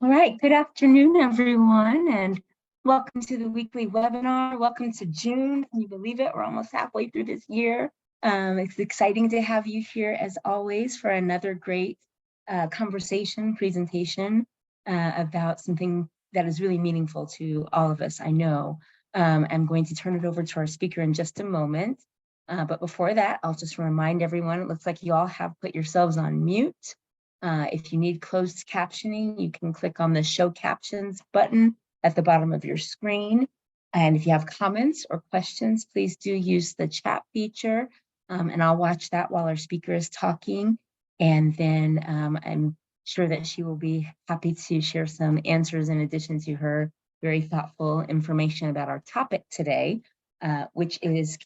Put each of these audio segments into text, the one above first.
All right, good afternoon, everyone, and welcome to the weekly webinar. Welcome to June. Can you believe it? We're almost halfway through this year. It's exciting to have you here, as always, for another great presentation about something that is really meaningful to all of us, I know. I'm going to turn it over to our speaker in just a moment. But before that, I'll just remind everyone, it looks like you all have put yourselves on mute. If you need closed captioning, you can click on the Show Captions button at the bottom of your screen. And if you have comments or questions, please do use the chat feature, and I'll watch that while our speaker is talking. And then I'm sure that she will be happy to share some answers in addition to her very thoughtful information about our topic today, which is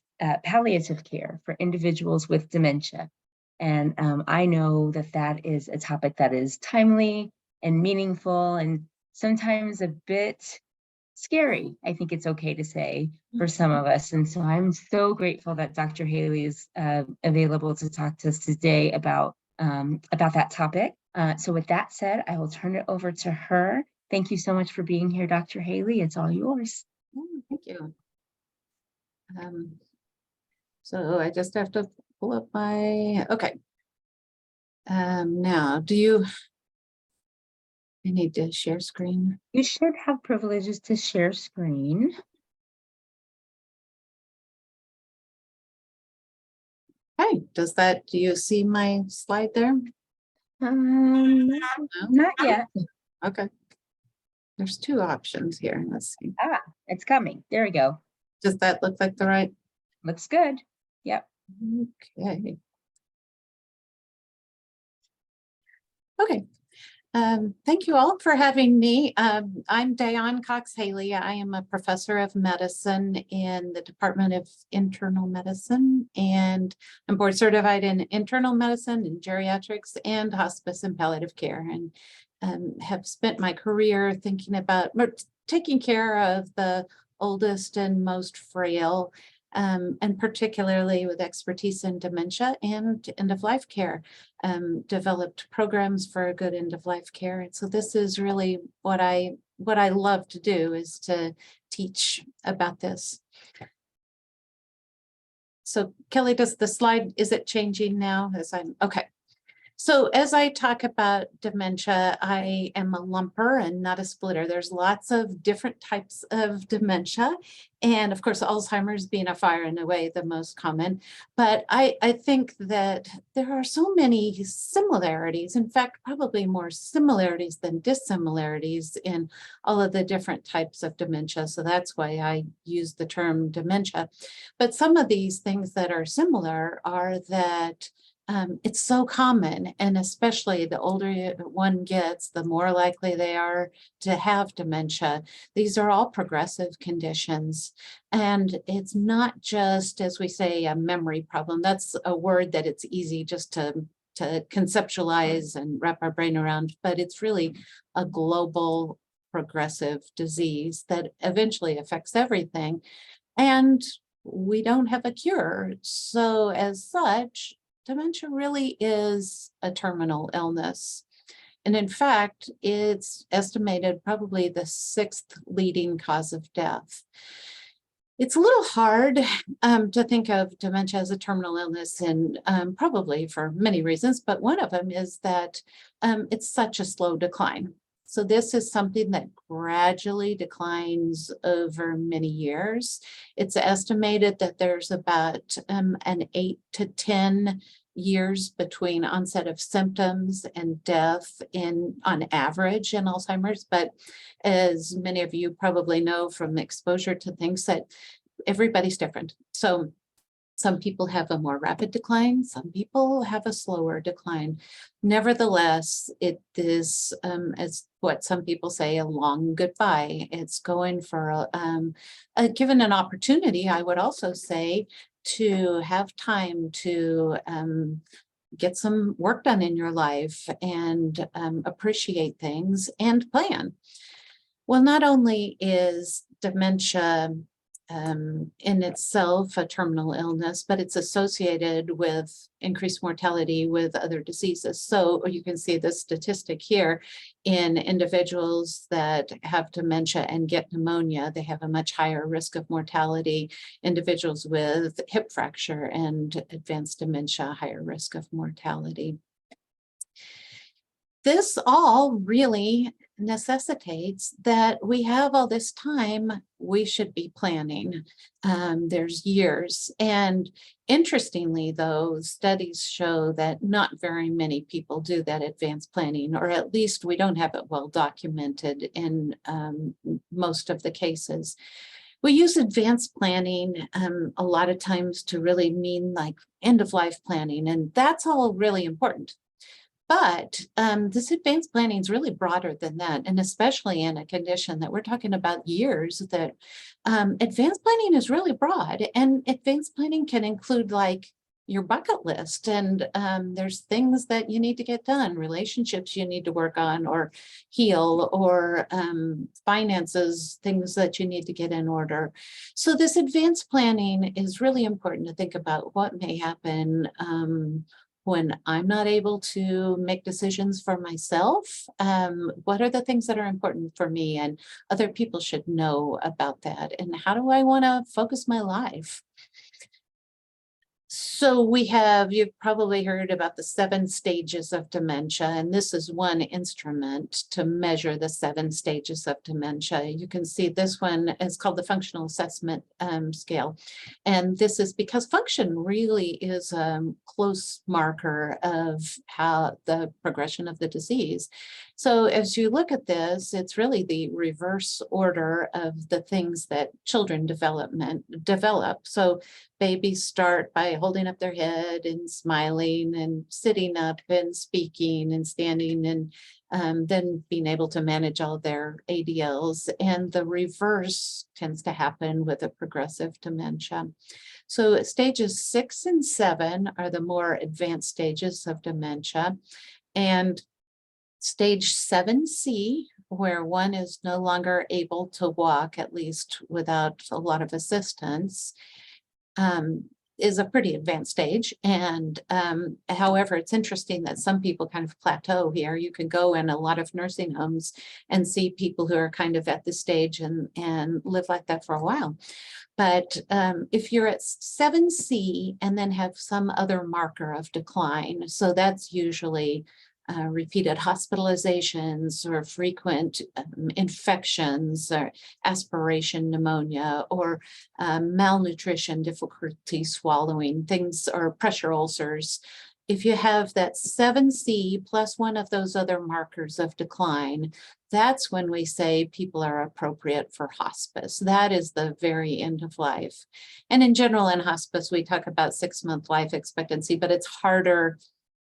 palliative care for individuals with dementia. And I know that that is a topic that is timely and meaningful and sometimes a bit scary, I think it's okay to say, for some of us. And so I'm so grateful that Dr. Haley is available to talk to us today about that topic. So with that said, I will turn it over to her. Thank you so much for being here, Dr. Haley. It's all yours. Thank you. So I just have to pull up my, okay. Now, I need to share screen? You should have privileges to share screen. Hey, do you see my slide there? No? Not yet. Okay. There's two options here. Let's see. It's coming. There we go. Does that look like the right? Looks good. Yep. Okay. Okay. Thank you all for having me. I'm Diane Cox-Haley. I am a professor of medicine in the Department of Internal Medicine, and I'm board certified in internal medicine and geriatrics and hospice and palliative care, and have spent my career thinking about taking care of the oldest and most frail, and particularly with expertise in dementia and end-of-life care, developed programs for good end-of-life care. And so this is really what I love to do, is to teach about this. So Kelly, does the slide, is it changing now as I'm, okay. So as I talk about dementia, I am a lumper and not a splitter. There's lots of different types of dementia. And of course, Alzheimer's being a far and away the most common. But I think that there are so many similarities, in fact, probably more similarities than dissimilarities in all of the different types of dementia. So that's why I use the term dementia. But some of these things that are similar are that it's so common, and especially the older one gets, the more likely they are to have dementia. These are all progressive conditions, and it's not just, as we say, a memory problem. That's a word that it's easy just to conceptualize and wrap our brain around, but it's really a global progressive disease that eventually affects everything, and we don't have a cure. So as such, dementia really is a terminal illness. And in fact, it's estimated probably the 6th leading cause of death. It's a little hard to think of dementia as a terminal illness, and probably for many reasons, but one of them is that it's such a slow decline. So this is something that gradually declines over many years. It's estimated that there's about an 8 to 10 years between onset of symptoms and death on average in Alzheimer's. But as many of you probably know from exposure to things, that everybody's different. So some people have a more rapid decline, some people have a slower decline. Nevertheless, it is, as what some people say, a long goodbye. It's going for, given an opportunity, I would also say, to have time to get some work done in your life and appreciate things and plan. Well, not only is dementia in itself a terminal illness, but it's associated with increased mortality with other diseases. So you can see the statistic here in individuals that have dementia and get pneumonia, they have a much higher risk of mortality. Individuals with hip fracture and advanced dementia, higher risk of mortality. This all really necessitates that we have all this time we should be planning. There's years. And interestingly, though, studies show that not very many people do that advanced planning, or at least we don't have it well documented in most of the cases. We use advanced planning a lot of times to really mean like end of life planning, and that's all really important. But this advanced planning is really broader than that, and especially in a condition that we're talking about years, that advanced planning is really broad, and advanced planning can include like your bucket list, and there's things that you need to get done, relationships you need to work on or heal, or finances, things that you need to get in order. So this advanced planning is really important to think about what may happen when I'm not able to make decisions for myself. What are the things that are important for me, and other people should know about that, and how do I want to focus my life? So you've probably heard about the 7 stages of dementia, and this is one instrument to measure the 7 stages of dementia. You can see this one is called the functional assessment scale. And this is because function really is a close marker of how the progression of the disease. So as you look at this, it's really the reverse order of the things that children develop. So babies start by holding up their head and smiling and sitting up and speaking and standing, and then being able to manage all their ADLs. And the reverse tends to happen with a progressive dementia. So stages 6 and 7 are the more advanced stages of dementia. And stage 7C, where one is no longer able to walk, at least without a lot of assistance, is a pretty advanced stage. And however, it's interesting that some people kind of plateau here. You can go in a lot of nursing homes and see people who are kind of at this stage and live like that for a while. But if you're at 7C and then have some other marker of decline, so that's usually repeated hospitalizations or frequent infections or aspiration pneumonia, or malnutrition, difficulty swallowing, things, or pressure ulcers. If you have that 7C plus one of those other markers of decline, that's when we say people are appropriate for hospice. That is the very end of life. And in general, in hospice, we talk about 6-month life expectancy, but it's harder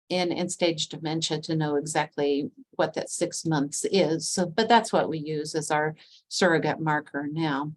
in end-stage dementia to know exactly what that 6 months is. So, but that's what we use as our surrogate marker now.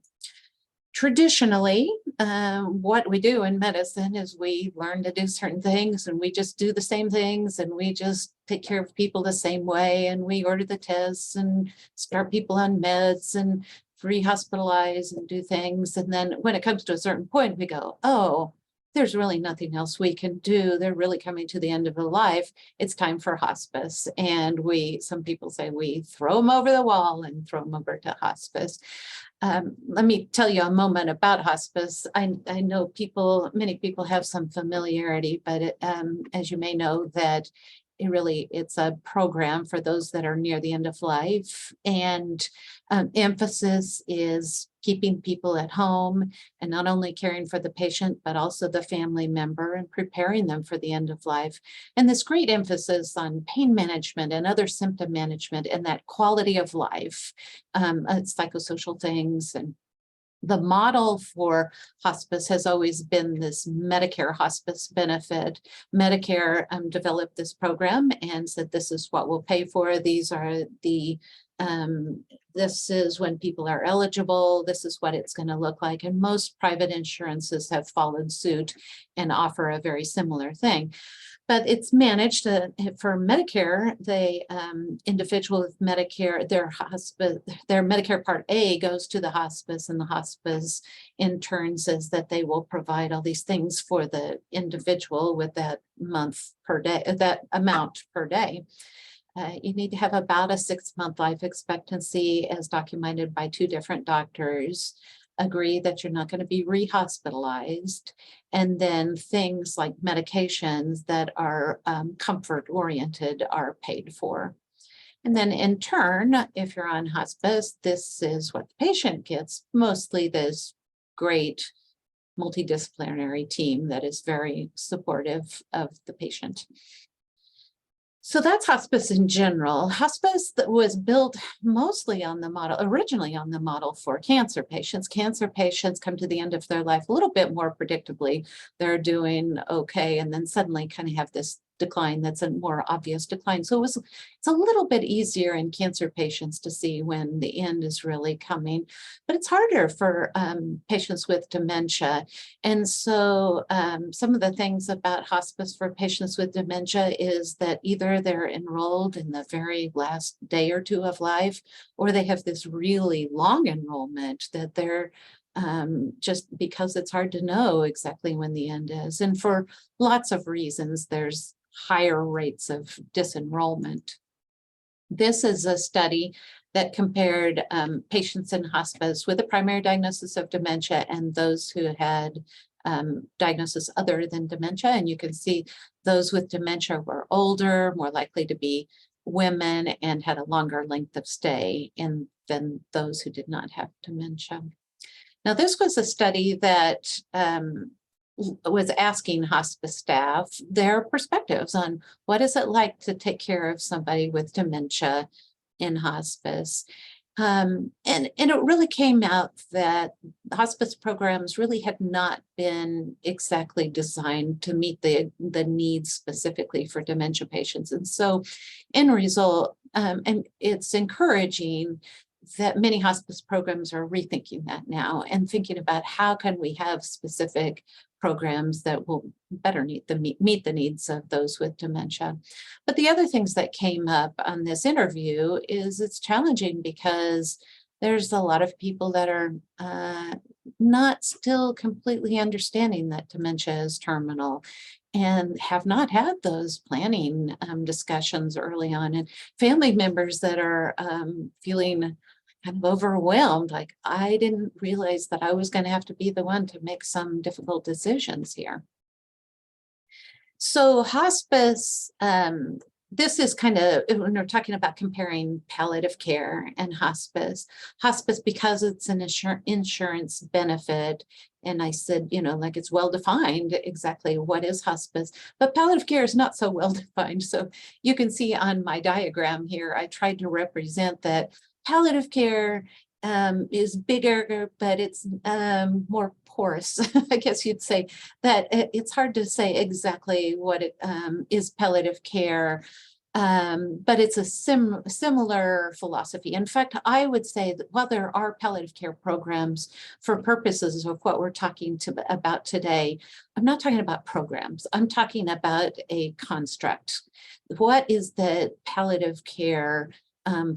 Traditionally, what we do in medicine is we learn to do certain things, and we just do the same things, and we just take care of people the same way, and we order the tests and start people on meds and re-hospitalize and do things. And then when it comes to a certain point, we go, oh, there's really nothing else we can do. They're really coming to the end of their life. It's time for hospice. And some people say we throw them over the wall and throw them over to hospice. Let me tell you a moment about hospice. I know many people have some familiarity, but as you may know, that it's a program for those that are near the end of life. And emphasis is keeping people at home and not only caring for the patient, but also the family member and preparing them for the end of life. And this great emphasis on pain management and other symptom management and that quality of life, psychosocial things. And the model for hospice has always been this Medicare hospice benefit. Medicare developed this program and said, this is what we'll pay for. These are the this is when people are eligible, this is what it's going to look like. And most private insurances have followed suit and offer a very similar thing. But it's managed for Medicare. The individual with Medicare, their Medicare Part A goes to the hospice, and the hospice in turn says that they will provide all these things for the individual with that month per day, that amount per day. You need to have about a 6-month life expectancy, as documented by 2 different doctors. Agree that you're not going to be rehospitalized, and then things like medications that are comfort oriented are paid for. And then in turn, if you're on hospice, this is what the patient gets, mostly this great multidisciplinary team that is very supportive of the patient. So that's hospice in general. Hospice that was built mostly on the model, originally on the model for cancer patients. Cancer patients come to the end of their life a little bit more predictably. They're doing okay, and then suddenly kind of have this decline that's a more obvious decline. So it's a little bit easier in cancer patients to see when the end is really coming, but it's harder for patients with dementia. And so some of the things about hospice for patients with dementia is that either they're enrolled in the very last day or 2 of life, or they have this really long enrollment that they're just because it's hard to know exactly when the end is. And for lots of reasons, there's higher rates of disenrollment. This is a study that compared patients in hospice with a primary diagnosis of dementia and those who had diagnosis other than dementia. And you can see those with dementia were older, more likely to be women, and had a longer length of stay than those who did not have dementia. Now, this was a study that was asking hospice staff their perspectives on what is it like to take care of somebody with dementia in hospice. And it really came out that hospice programs really had not been exactly designed to meet the needs specifically for dementia patients. And so in result, and it's encouraging that many hospice programs are rethinking that now and thinking about how can we have specific programs that will better meet the needs of those with dementia. But the other things that came up on this interview is it's challenging because there's a lot of people that are not still completely understanding that dementia is terminal and have not had those planning discussions early on, and family members that are feeling kind of overwhelmed, like I didn't realize that I was going to have to be the one to make some difficult decisions here. So hospice, this is kind of, when we're talking about comparing palliative care and hospice, because it's an insurance benefit, and I said, like it's well defined exactly what is hospice, but palliative care is not so well defined. So you can see on my diagram here, I tried to represent that palliative care is bigger, but it's more porous. I guess you'd say that it's hard to say exactly what it is palliative care, but it's a similar philosophy. In fact, I would say that while there are palliative care programs for purposes of what we're talking about today, I'm not talking about programs. I'm talking about a construct. What is the palliative care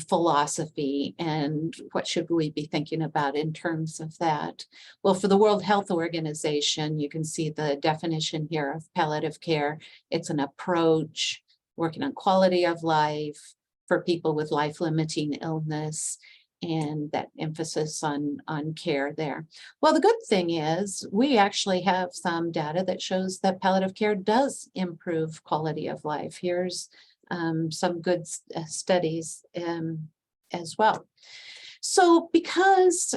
philosophy, and what should we be thinking about in terms of that? Well, for the World Health Organization, you can see the definition here of palliative care. It's an approach working on quality of life for people with life-limiting illness, and that emphasis on care there. Well, the good thing is we actually have some data that shows that palliative care does improve quality of life. Here's some good studies as well. So because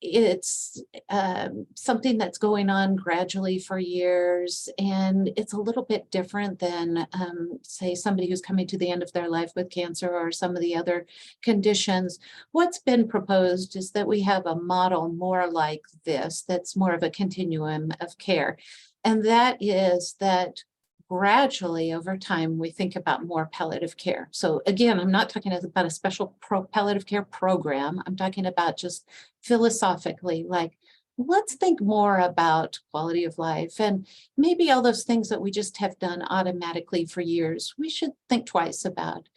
it's something that's going on gradually for years, and it's a little bit different than, say, somebody who's coming to the end of their life with cancer or some of the other conditions, what's been proposed is that we have a model more like this, that's more of a continuum of care. And that is that gradually over time, we think about more palliative care. So again, I'm not talking about a special palliative care program. I'm talking about just philosophically, like, let's think more about quality of life, and maybe all those things that we just have done automatically for years, we should think twice about.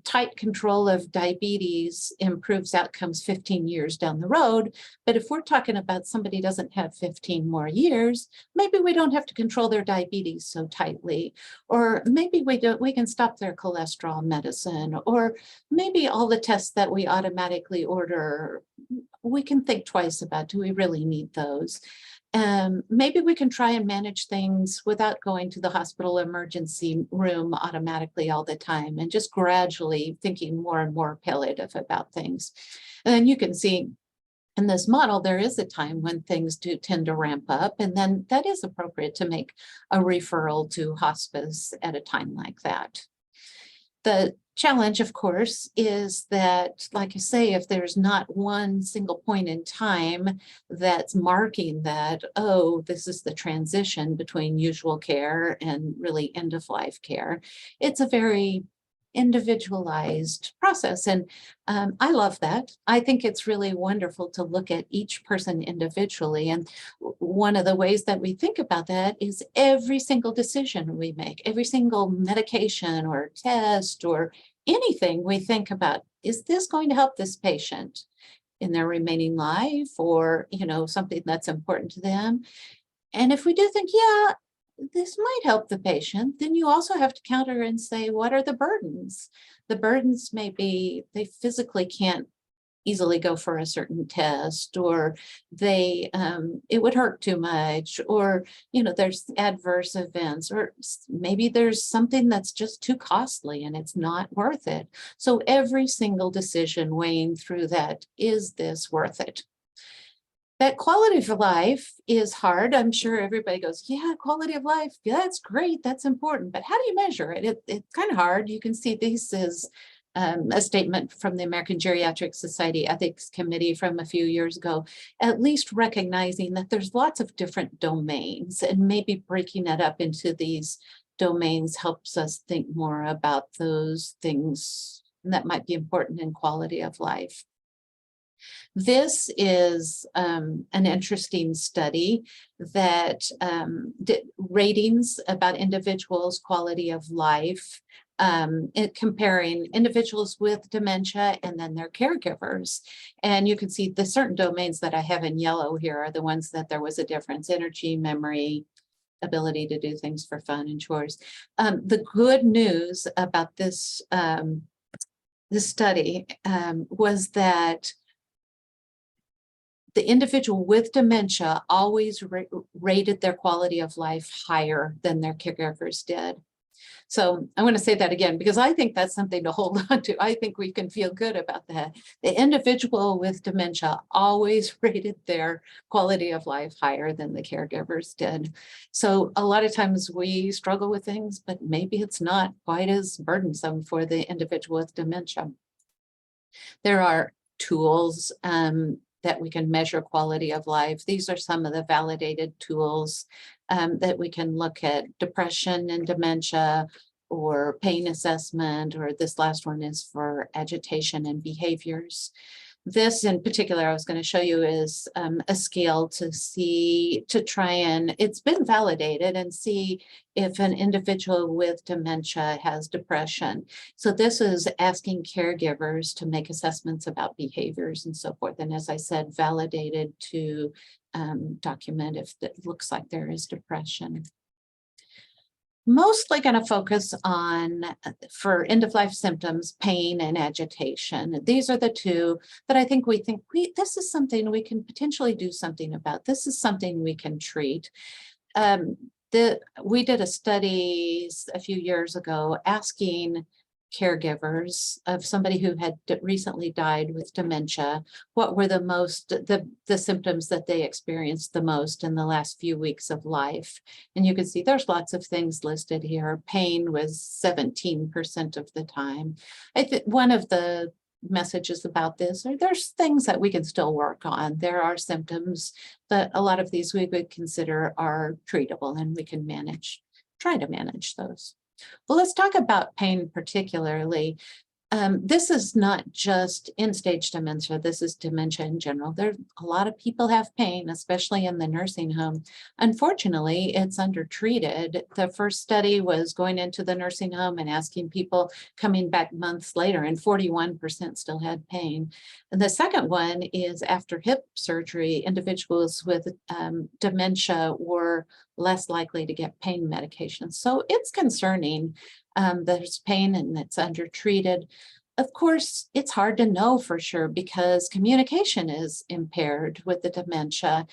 Tight control of diabetes improves outcomes 15 years down the road. But if we're talking about somebody doesn't have 15 more years, maybe we don't have to control their diabetes so tightly, or maybe we can stop their cholesterol medicine, or maybe all the tests that we automatically order, we can think twice about, do we really need those? Maybe we can try and manage things without going to the hospital emergency room automatically all the time, and just gradually thinking more and more palliative about things. And then you can see in this model, there is a time when things do tend to ramp up, and then that is appropriate to make a referral to hospice at a time like that. The challenge, of course, is that, like I say, if there's not one single point in time that's marking that, oh, this is the transition between usual care and really end-of-life care, it's a very individualized process. And I love that. I think it's really wonderful to look at each person individually. And one of the ways that we think about that is every single decision we make, every single medication or test or anything we think about, is this going to help this patient in their remaining life, or, you know, something that's important to them? And if we do think, yeah, this might help the patient, then you also have to counter and say, what are the burdens? The burdens may be they physically can't easily go for a certain test, or they it would hurt too much, or, you know, there's adverse events, or maybe there's something that's just too costly and it's not worth it. So every single decision weighing through that, is this worth it? That quality of life is hard. I'm sure everybody goes, yeah, quality of life, yeah, that's great, that's important. But how do you measure it? It's kind of hard. You can see this is a statement from the American Geriatric Society Ethics Committee from a few years ago, at least recognizing that there's lots of different domains, and maybe breaking it up into these domains helps us think more about those things that might be important in quality of life. This is an interesting study that did ratings about individuals' quality of life, comparing individuals with dementia and then their caregivers. And you can see the certain domains that I have in yellow here are the ones that there was a difference: energy, memory, ability to do things for fun and chores. The good news about this, this study was that the individual with dementia always rated their quality of life higher than their caregivers did. So I'm going to say that again, because I think that's something to hold on to. I think we can feel good about that. The individual with dementia always rated their quality of life higher than the caregivers did. So a lot of times we struggle with things, but maybe it's not quite as burdensome for the individual with dementia. There are tools that we can measure quality of life. These are some of the validated tools that we can look at: depression and dementia, or pain assessment, or this last one is for agitation and behaviors. This in particular I was going to show you is a scale to try and, it's been validated, and see if an individual with dementia has depression. So this is asking caregivers to make assessments about behaviors and so forth. And as I said, validated to document if it looks like there is depression. Mostly going to focus on, for end-of-life symptoms, pain and agitation. These are the two that I think this is something we can potentially do something about. This is something we can treat. We did a study a few years ago asking caregivers of somebody who had recently died with dementia, what were the symptoms that they experienced the most in the last few weeks of life. And you can see there's lots of things listed here. Pain was 17% of the time. I think one of the messages about this are there's things that we can still work on. There are symptoms, but a lot of these we would consider are treatable and we can manage try to manage those. Well, let's talk about pain particularly. This is not just end-stage dementia. This is dementia in general. There, a lot of people have pain, especially in the nursing home. Unfortunately, it's undertreated. The first study was going into the nursing home and asking people coming back months later, and 41% still had pain. And the second one is after hip surgery, individuals with dementia were less likely to get pain medication. So it's concerning. There's pain and it's undertreated. Of course, it's hard to know for sure because communication is impaired with the dementia.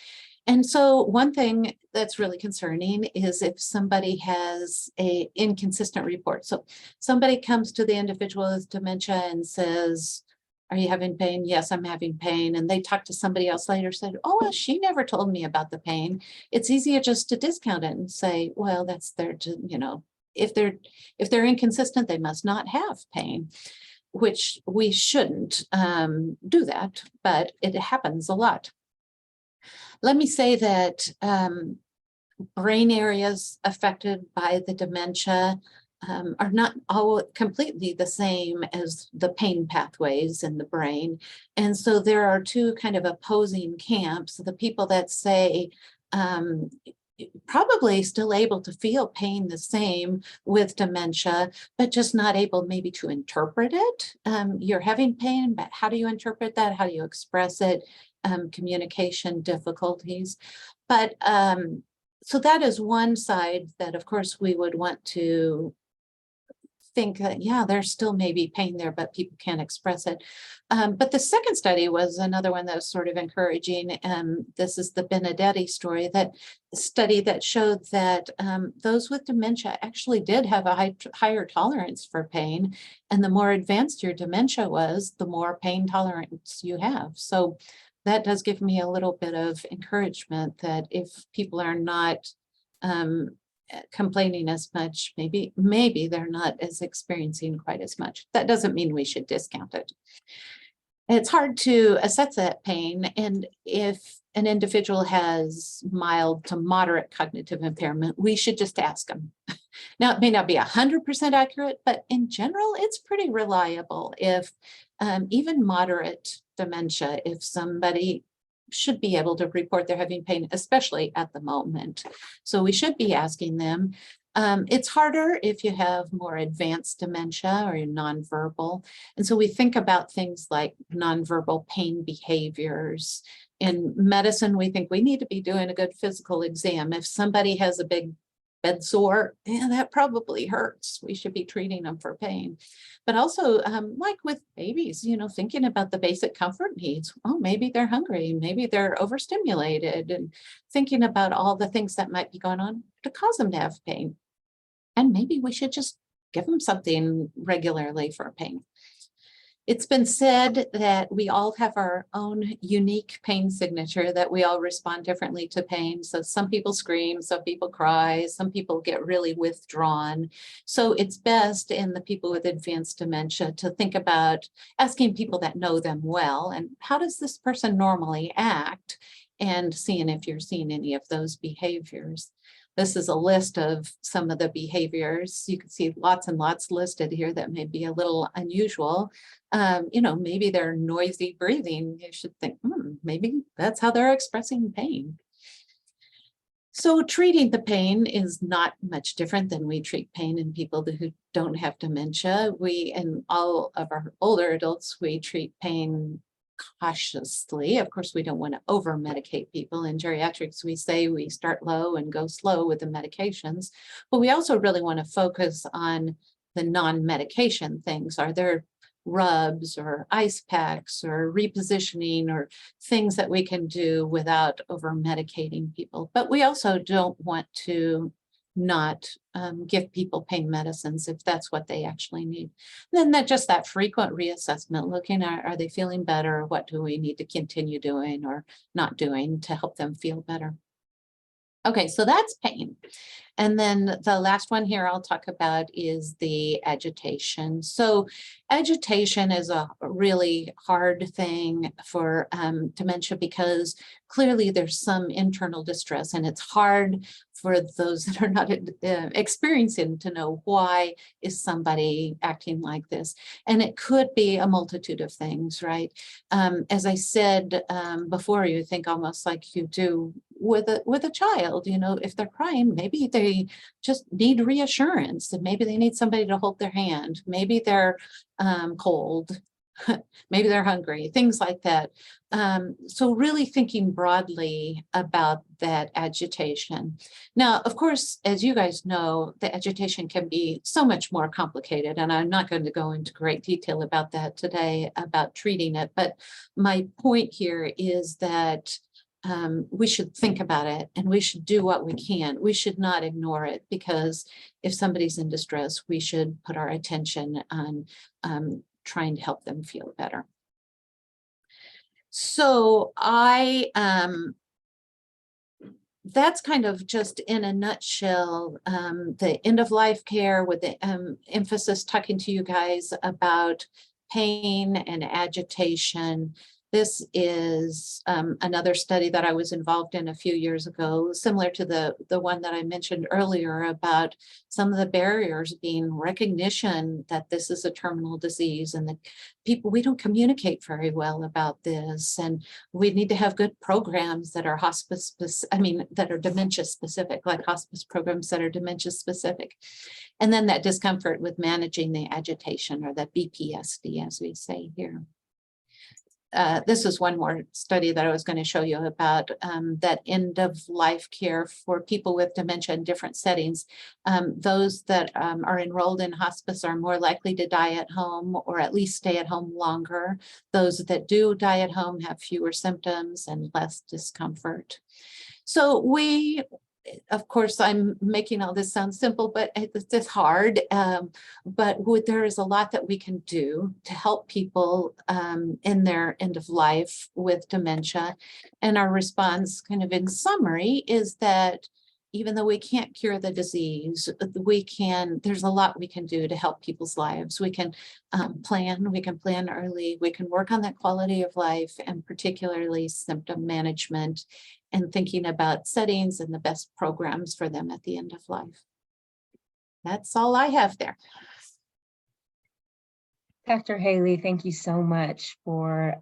And so one thing that's really concerning is if somebody has an inconsistent report. So somebody comes to the individual with dementia and says, "Are you having pain?" "Yes, I'm having pain." And they talk to somebody else later, said, "Oh, well, she never told me about the pain." It's easier just to discount it and say, well, that's their, if they're inconsistent, they must not have pain, which we shouldn't do that, but it happens a lot. Let me say that brain areas affected by the dementia are not all completely the same as the pain pathways in the brain. And so there are two kind of opposing camps. The people that say, probably still able to feel pain the same with dementia, but just not able maybe to interpret it. You're having pain, but how do you interpret that? How do you express it? Communication difficulties. But so that is one side that, of course, we would want to think that, yeah, there's still maybe pain there, but people can't express it. But the second study was another one that was sort of encouraging. This is the Benedetti story, that study that showed that those with dementia actually did have a higher tolerance for pain. And the more advanced your dementia was, the more pain tolerance you have. So that does give me a little bit of encouragement that if people are not complaining as much, maybe they're not as experiencing quite as much. That doesn't mean we should discount it. It's hard to assess that pain, and if an individual has mild to moderate cognitive impairment, we should just ask them. Now, it may not be 100% accurate, but in general, it's pretty reliable. If even moderate dementia, if somebody should be able to report they're having pain, especially at the moment. So we should be asking them. It's harder if you have more advanced dementia or you're nonverbal. And so we think about things like nonverbal pain behaviors. In medicine, we think we need to be doing a good physical exam. If somebody has a big bed sore, yeah, that probably hurts. We should be treating them for pain. But also, like with babies, thinking about the basic comfort needs. Oh, maybe they're hungry, maybe they're overstimulated, and thinking about all the things that might be going on to cause them to have pain. And maybe we should just give them something regularly for pain. It's been said that we all have our own unique pain signature, that we all respond differently to pain. So some people scream, some people cry, some people get really withdrawn. So it's best in the people with advanced dementia to think about asking people that know them well, and how does this person normally act, and seeing if you're seeing any of those behaviors. This is a list of some of the behaviors. You can see lots and lots listed here that may be a little unusual. Maybe they're noisy breathing. You should think, maybe that's how they're expressing pain. So treating the pain is not much different than we treat pain in people who don't have dementia. In all of our older adults, we treat pain cautiously. Of course, we don't want to over medicate people. In geriatrics, we say we start low and go slow with the medications, but we also really want to focus on the non-medication things. Are there rubs or ice packs or repositioning or things that we can do without over medicating people? But we also don't want to not give people pain medicines if that's what they actually need. Then that frequent reassessment, looking at, are they feeling better? What do we need to continue doing or not doing to help them feel better? Okay, so that's pain. And then the last one here I'll talk about is the agitation. So agitation is a really hard thing for dementia because clearly there's some internal distress, and it's hard for those that are not experiencing to know why is somebody acting like this. And it could be a multitude of things, right? As I said before, you think almost like you do with a child, you know, if they're crying, maybe they just need reassurance, and maybe they need somebody to hold their hand. Maybe they're cold, maybe they're hungry, things like that. So really thinking broadly about that agitation. Now, of course, as you guys know, the agitation can be so much more complicated, and I'm not going to go into great detail about that today, about treating it. But my point here is that we should think about it, and we should do what we can. We should not ignore it, because if somebody's in distress, we should put our attention on trying to help them feel better. So that's kind of just in a nutshell, the end of life care, with the emphasis talking to you guys about pain and agitation. This is another study that I was involved in a few years ago, similar to the one that I mentioned earlier, about some of the barriers being recognition that this is a terminal disease, and that people, we don't communicate very well about this, and we need to have good programs that are that are dementia specific, like hospice programs that are dementia specific. And then that discomfort with managing the agitation, or the BPSD, as we say here. This is one more study that I was going to show you about, that end of life care for people with dementia in different settings. Those that are enrolled in hospice are more likely to die at home, or at least stay at home longer. Those that do die at home have fewer symptoms and less discomfort. So of course, I'm making all this sound simple, but it's hard. But there is a lot that we can do to help people in their end of life with dementia. And our response, kind of in summary, is that even though we can't cure the disease, there's a lot we can do to help people's lives. We can plan early, we can work on that quality of life, and particularly symptom management, and thinking about settings and the best programs for them at the end of life. That's all I have there. Dr. Haley, thank you so much for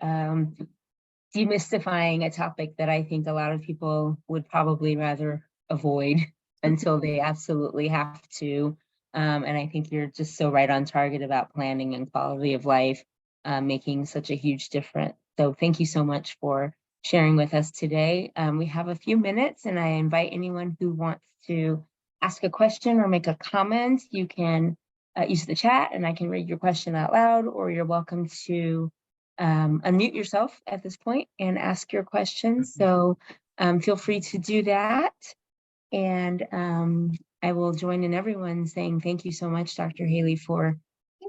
demystifying a topic that I think a lot of people would probably rather avoid until they absolutely have to. And I think you're just so right on target about planning and quality of life, making such a huge difference. So thank you so much for sharing with us today. We have a few minutes, and I invite anyone who wants to ask a question or make a comment. You can use the chat, and I can read your question out loud, or you're welcome to unmute yourself at this point and ask your question. So feel free to do that. And I will join in everyone saying thank you so much, Dr. Haley, for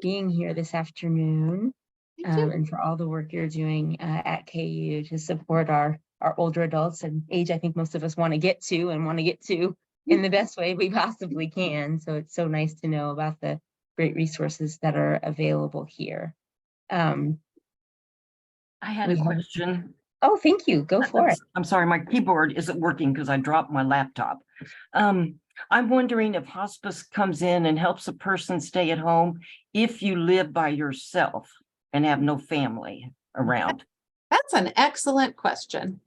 being here this afternoon. And for all the work you're doing at KU to support our older adults, and age I think most of us want to get to in the best way we possibly can. So it's so nice to know about the great resources that are available here. I had a question. Oh, thank you. Go for it. I'm sorry, my keyboard isn't working because I dropped my laptop. I'm wondering if hospice comes in and helps a person stay at home if you live by yourself and have no family around. That's an excellent question.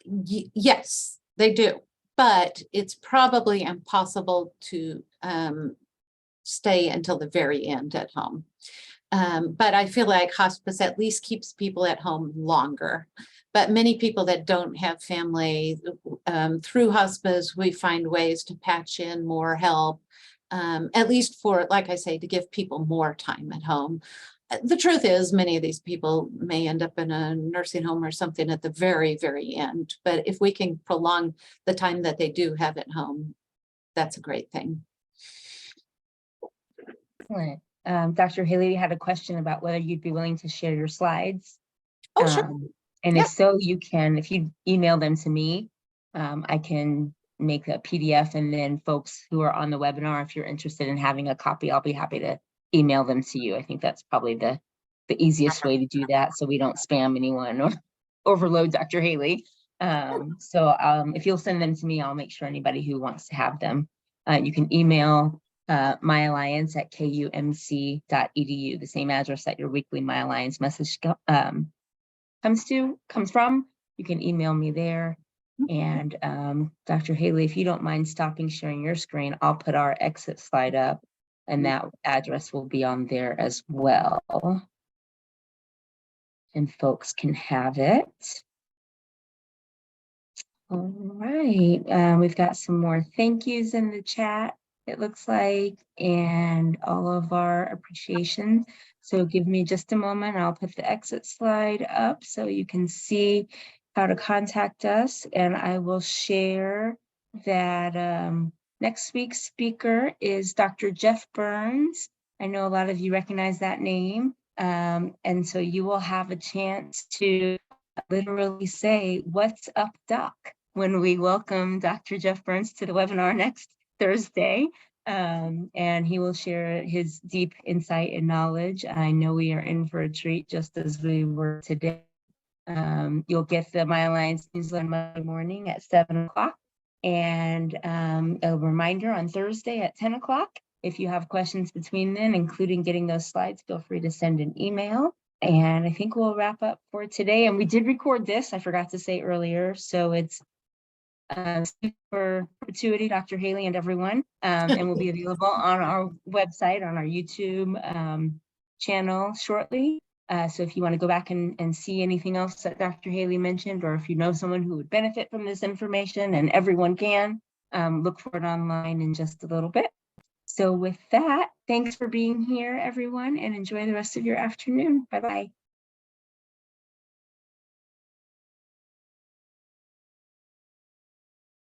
Yes, they do, but it's probably impossible to stay until the very end at home. But I feel like hospice at least keeps people at home longer. But many people that don't have family, through hospice, we find ways to patch in more help, at least for, like I say, to give people more time at home. The truth is, many of these people may end up in a nursing home or something at the very, very end. But if we can prolong the time that they do have at home, that's a great thing. Excellent. Dr. Haley had a question about whether you'd be willing to share your slides. Oh, sure. And if so, you can, if you email them to me, I can make a PDF, and then folks who are on the webinar, if you're interested in having a copy, I'll be happy to email them to you. I think that's probably the easiest way to do that, so we don't spam anyone or overload Dr. Haley. If you'll send them to me, I'll make sure anybody who wants to have them. You can email myalliance@kumc.edu, the same address that your weekly My Alliance message comes from. You can email me there. And Dr. Haley, if you don't mind stopping sharing your screen, I'll put our exit slide up, and that address will be on there as well. And folks can have it. All right, we've got some more thank yous in the chat, it looks like, and all of our appreciation. So give me just a moment. I'll put the exit slide up so you can see how to contact us. And I will share that next week's speaker is Dr. Jeff Burns. I know a lot of you recognize that name. And so you will have a chance to literally say, "What's up, Doc?" when we welcome Dr. Jeff Burns to the webinar next Thursday. And he will share his deep insight and knowledge. I know we are in for a treat, just as we were today. You'll get the My Alliance newsletter Monday morning at 7 o'clock, and a reminder on Thursday at 10 o'clock. If you have questions between then, including getting those slides, feel free to send an email. And I think we'll wrap up for today. And we did record this, I forgot to say earlier. So it's for perpetuity, Dr. Haley and everyone, and will be available on our website, on our YouTube channel shortly. So if you want to go back and see anything else that Dr. Haley mentioned, or if you know someone who would benefit from this information, and everyone can, look for it online in just a little bit. So with that, thanks for being here, everyone, and enjoy the rest of your afternoon. Bye-bye.